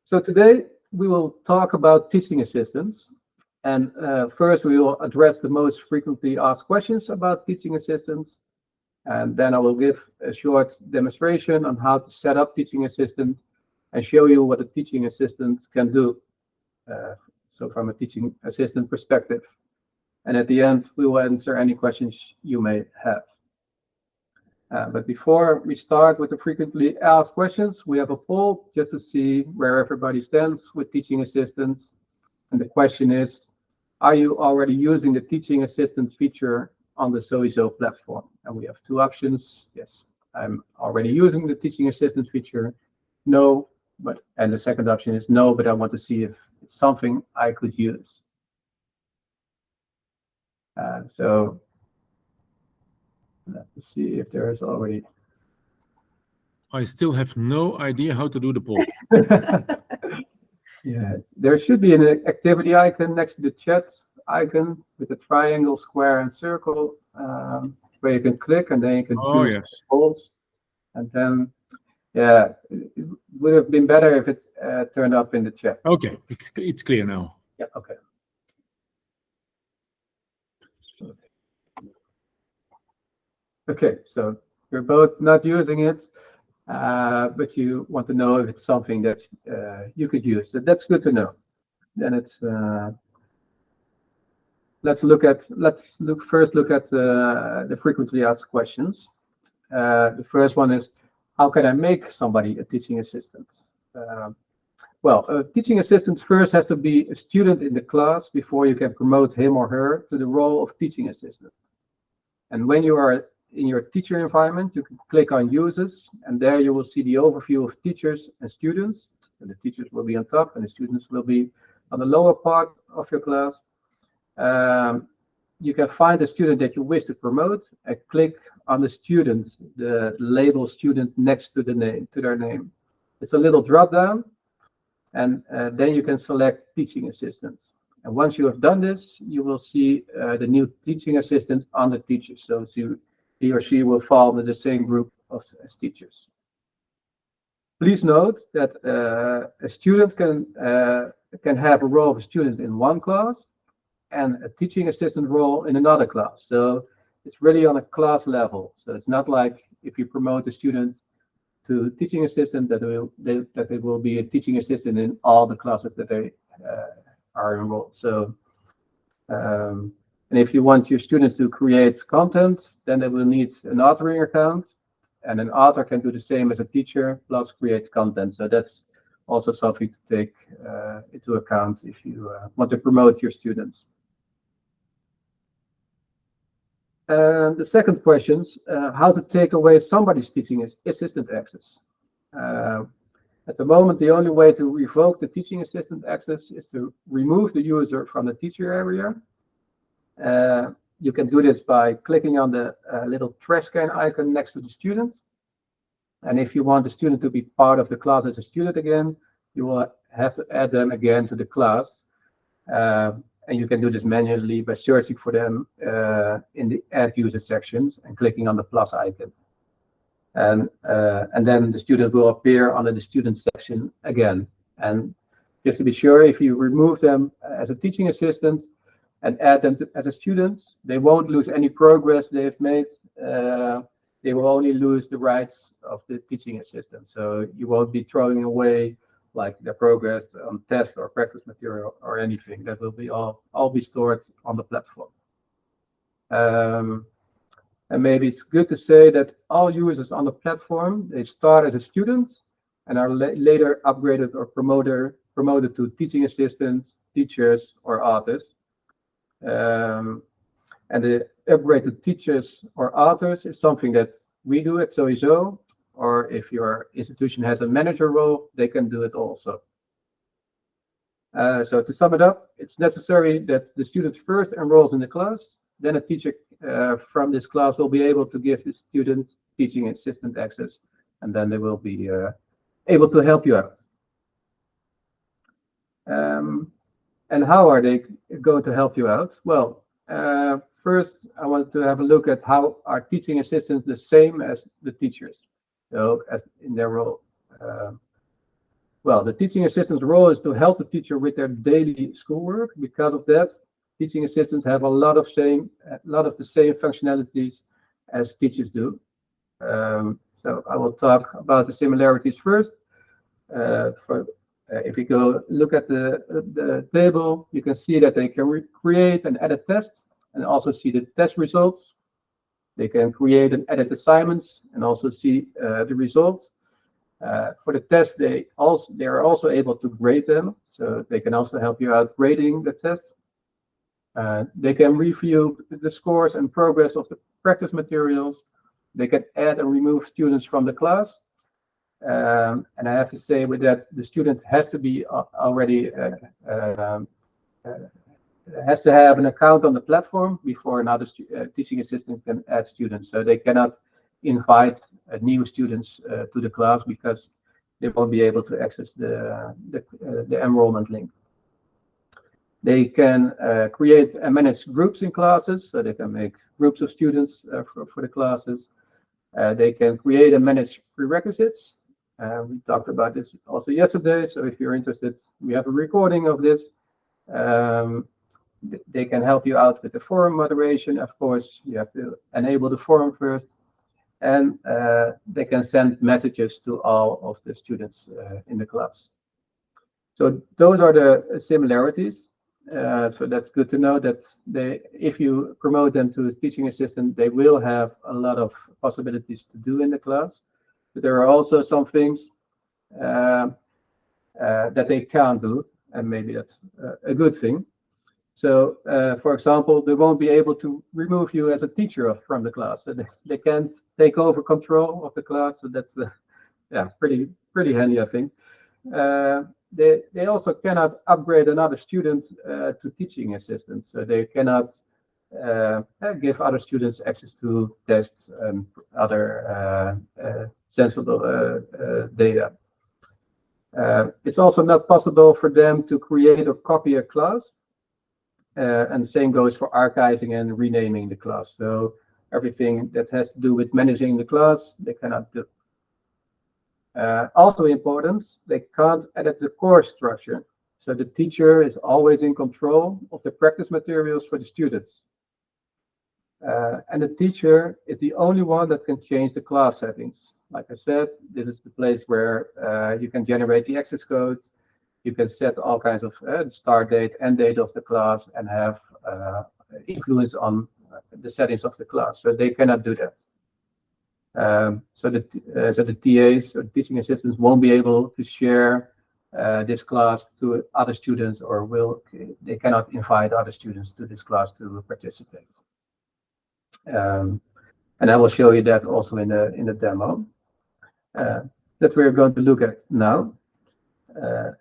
So today we will talk about teaching assistants. And first we will address the most frequently asked questions about teaching assistants. And then I will give a short demonstration on how to set up teaching assistant and show you what a teaching assistant can do. So from a teaching assistant perspective. And at the end, we will answer any questions you may have. But before we start with the frequently asked questions, we have a poll just to see where everybody stands with teaching assistants. And the question is, are you already using the teaching assistant feature on the Sowiso platform? And we have two options. Yes, I'm already using the teaching assistant feature. No, and the second option is no, but I want to see if it's something I could use. So let's see if there is already. I still have no idea how to do the poll. Yeah, there should be an activity icon next to the chat icon with a triangle, square, and circle where you can click and then you can choose polls. And then, yeah, it would have been better if it turned up in the chat. Okay, it's clear now. Yeah, okay. Okay, so you're both not using it, but you want to know if it's something that you could use. So that's good to know. Then it's let's first look at the frequently asked questions. The first one is, how can I make somebody a teaching assistant? Well, a teaching assistant first has to be a student in the class before you can promote him or her to the role of teaching assistant. And when you are in your teacher environment, you can click on users, and there you will see the overview of teachers and students. And the teachers will be on top, and the students will be on the lower part of your class. You can find the student that you wish to promote and click on the student, the label student next to their name. It's a little drop down, and then you can select teaching assistant. And once you have done this, you will see the new teaching assistant on the teachers. So he or she will fall into the same group as teachers. Please note that a student can have a role of a student in one class and a teaching assistant role in another class. So it's really on a class level. So it's not like if you promote a student to teaching assistant that it will be a teaching assistant in all the classes that they are enrolled. So and if you want your students to create content, then they will need an authoring account, and an author can do the same as a teacher plus create content. So that's also something to take into account if you want to promote your students. And the second question is how to take away somebody's teaching assistant access. At the moment, the only way to revoke the teaching assistant access is to remove the user from the teacher area. You can do this by clicking on the little trash can icon next to the student. And if you want the student to be part of the class as a student again, you will have to add them again to the class. And you can do this manually by searching for them in the add user sections and clicking on the plus icon. And then the student will appear under the student section again. And just to be sure, if you remove them as a teaching assistant and add them as a student, they won't lose any progress they've made. They will only lose the rights of the teaching assistant. So you won't be throwing away like their progress on test or practice material or anything. That will be all be stored on the platform. And maybe it's good to say that all users on the platform, they start as a student and are later upgraded or promoted to teaching assistants, teachers, or authors. And the upgrade to teachers or authors is something that we do at Sowiso, or if your institution has a manager role, they can do it also. So to sum it up, it's necessary that the student first enrolls in the class, then a teacher from this class will be able to give the student teaching assistant access, and then they will be able to help you out. And how are they going to help you out? Well, first, I want to have a look at how are teaching assistants the same as the teachers, so as in their role. Well, the teaching assistant's role is to help the teacher with their daily schoolwork. Because of that, teaching assistants have a lot of the same functionalities as teachers do. So I will talk about the similarities first. If you go look at the table, you can see that they can create and edit tests and also see the test results. They can create and edit assignments and also see the results. For the test, they are also able to grade them, so they can also help you out grading the test. They can review the scores and progress of the practice materials. They can add and remove students from the class. And I have to say with that, the student has to be already has to have an account on the platform before another teaching assistant can add students. So they cannot invite new students to the class because they won't be able to access the enrollment link. They can create and manage groups in classes, so they can make groups of students for the classes. They can create and manage prerequisites. We talked about this also yesterday, so if you're interested, we have a recording of this. They can help you out with the forum moderation. Of course, you have to enable the forum first. And they can send messages to all of the students in the class. So those are the similarities. So that's good to know that if you promote them to a teaching assistant, they will have a lot of possibilities to do in the class. But there are also some things that they can't do, and maybe that's a good thing. So, for example, they won't be able to remove you as a teacher from the class. So they can't take over control of the class. So that's pretty handy, I think. They also cannot upgrade another student to teaching assistants. So they cannot give other students access to tests and other sensible data. It's also not possible for them to create or copy a class. And the same goes for archiving and renaming the class. So everything that has to do with managing the class, they cannot do. Also important, they can't edit the course structure. So the teacher is always in control of the practice materials for the students. And the teacher is the only one that can change the class settings. Like I said, this is the place where you can generate the access codes. You can set all kinds of start date, end date of the class, and have influence on the settings of the class. So they cannot do that. So the TAs or teaching assistants won't be able to share this class to other students, or they cannot invite other students to this class to participate. And I will show you that also in the demo that we're going to look at now.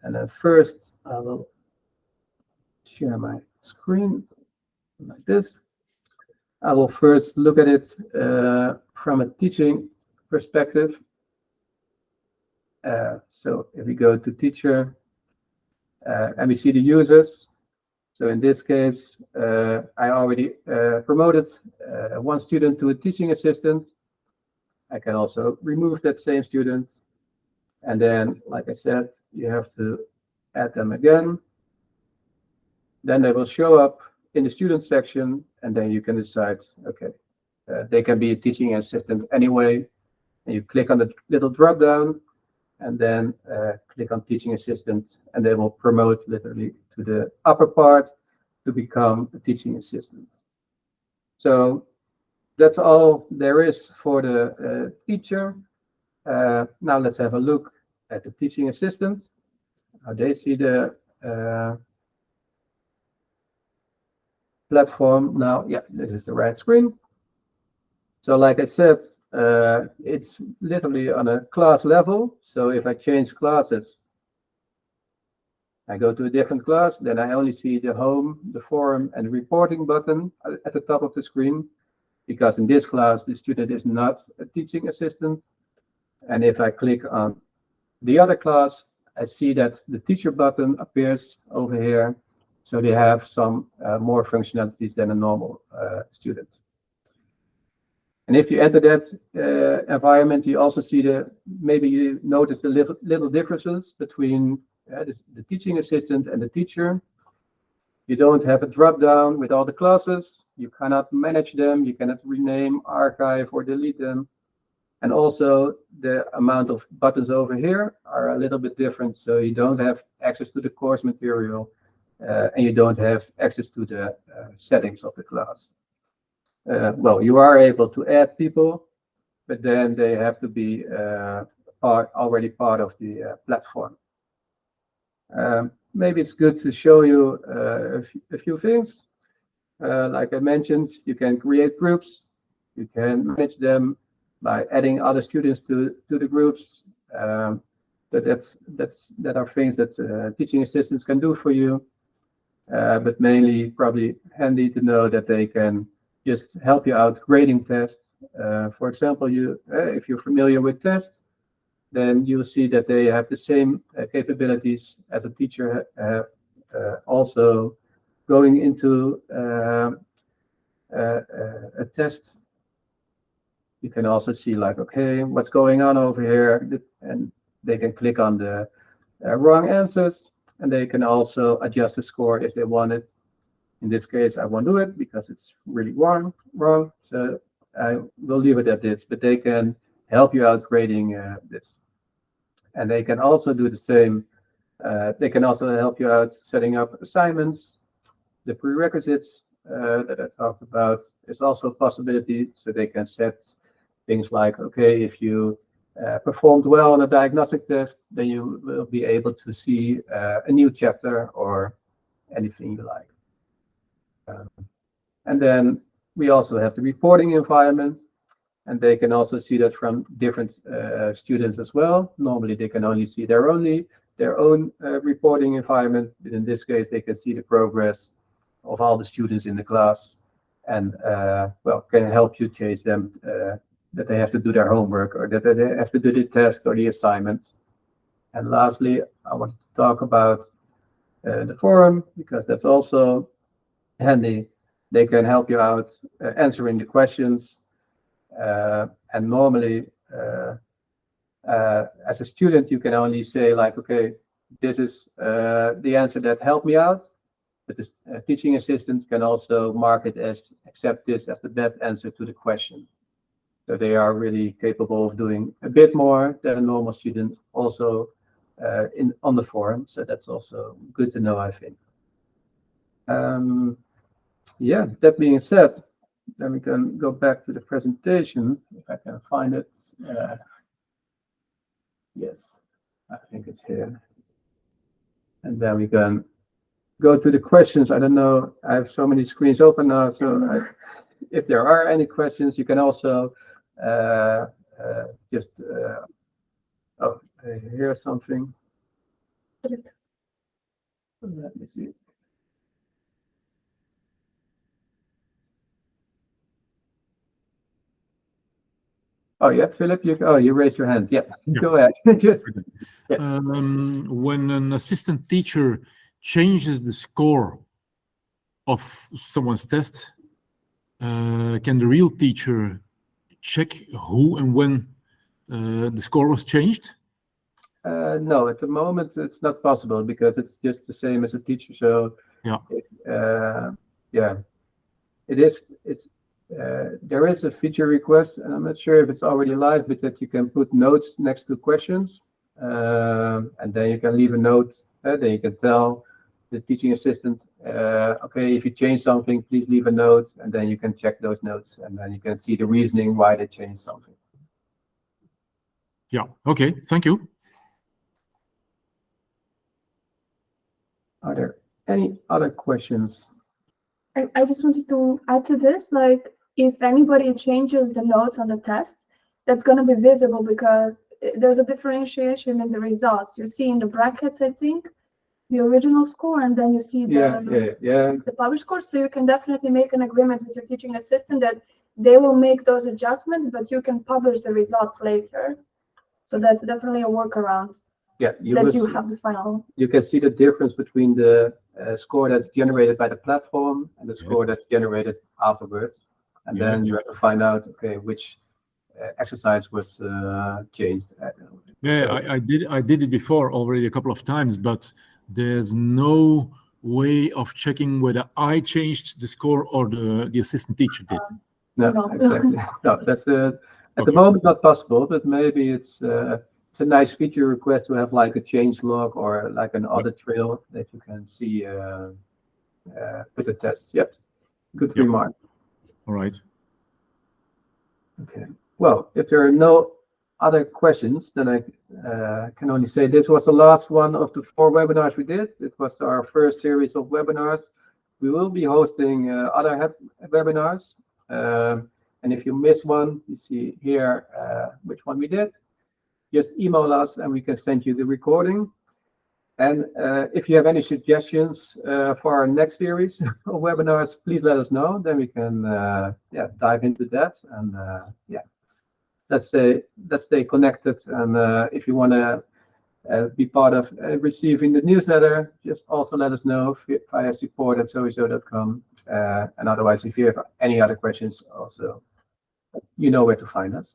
And then first, I will share my screen like this. I will first look at it from a teaching perspective. So if we go to teacher and we see the users. So in this case, I already promoted one student to a teaching assistant. I can also remove that same student. And then, like I said, you have to add them again. Then they will show up in the student section, and then you can decide, okay, they can be a teaching assistant anyway. And you click on the little drop down, and then click on teaching assistant, and they will promote literally to the upper part to become a teaching assistant. So that's all there is for the teacher. Now let's have a look at the teaching assistant, how they see the platform. Now, yeah, this is the right screen. So like I said, it's literally on a class level. So if I change classes, I go to a different class, then I only see the home, the forum, and the reporting button at the top of the screen, because in this class, the student is not a teaching assistant. And if I click on the other class, I see that the teacher button appears over here. So they have some more functionalities than a normal student. And if you enter that environment, you also see maybe you notice the little differences between the teaching assistant and the teacher. You don't have a drop down with all the classes. You cannot manage them. You cannot rename, archive, or delete them. And also the amount of buttons over here are a little bit different. So you don't have access to the course material and you don't have access to the settings of the class. Well, you are able to add people, but then they have to be already part of the platform. Maybe it's good to show you a few things. Like I mentioned, you can create groups. You can manage them by adding other students to the groups. So that are things that teaching assistants can do for you. But mainly probably handy to know that they can just help you out grading tests. For example, if you're familiar with tests, then you'll see that they have the same capabilities as a teacher have. Also going into a test, you can also see like, okay, what's going on over here? And they can click on the wrong answers, and they can also adjust the score if they want it. In this case, I won't do it because it's really wrong. So I will leave it at this, but they can help you out grading this. And they can also do the same. They can also help you out setting up assignments. The prerequisites that I talked about is also a possibility. So they can set things like, okay, if you performed well on a diagnostic test, then you will be able to see a new chapter or anything you like. And then we also have the reporting environment, and they can also see that from different students as well. Normally, they can only see their own reporting environment, but in this case, they can see the progress of all the students in the class, and well, can help you chase them that they have to do their homework or that they have to do the test or the assignment. And lastly, I wanted to talk about the forum, because that's also handy. They can help you out answering the questions. And normally, as a student, you can only say like, okay, this is the answer that helped me out. But the teaching assistant can also mark it as accept this as the best answer to the question. So they are really capable of doing a bit more than a normal student also on the forum. So that's also good to know, I think. Yeah, that being said, then we can go back to the presentation, if I can find it. Yes, I think it's here. And then we can go to the questions. I don't know, I have so many screens open now, so if there are any questions, you can also just, oh, here's something. Let me see. Oh yeah, Philip, you raised your hand. Yeah, go ahead. When an assistant teacher changes the score of someone's test, can the real teacher check who and when the score was changed? No, at the moment it's not possible because it's just the same as a teacher. So yeah, it is. There is a feature request, and I'm not sure if it's already live, but that you can put notes next to questions, and then you can leave a note. Then you can tell the teaching assistant, okay, if you change something, please leave a note, and then you can check those notes, and then you can see the reasoning why they changed something. Yeah. Okay. Thank you. Are there any other questions? I just wanted to add to this, like if anybody changes the notes on the test, that's going to be visible because there's a differentiation in the results. You see in the brackets, I think, the original score, and then you see the published score. So you can definitely make an agreement with your teaching assistant that they will make those adjustments, but you can publish the results later. So that's definitely a workaround. Yeah, you have the final. You can see the difference between the score that's generated by the platform and the score that's generated afterwards. and Yeah. then you have to find out, okay, which exercise was changed. Yeah, So- I did it before already a couple of times, but there's no way of checking whether I changed the score or the assistant teacher did. No, No. exactly. No, that's at the Okay. moment not possible, but maybe it's a nice feature request to have like a change log or like an audit trail that you can see with the tests. Yep, good Yep. remark. All right. Okay. Well, if there are no other questions, then I can only say this was the last one of the 4 webinars we did. It was our first series of webinars. We will be hosting other webinars. And if you miss one, you see here which one we did. Just email us and we can send you the recording. And if you have any suggestions for our next series of webinars, please let us know. Then we can dive into that. And let's stay connected. And if you want to be part of receiving the newsletter, just also let us know via support@sowiso.com. And otherwise, if you have any other questions, also you know where to find us.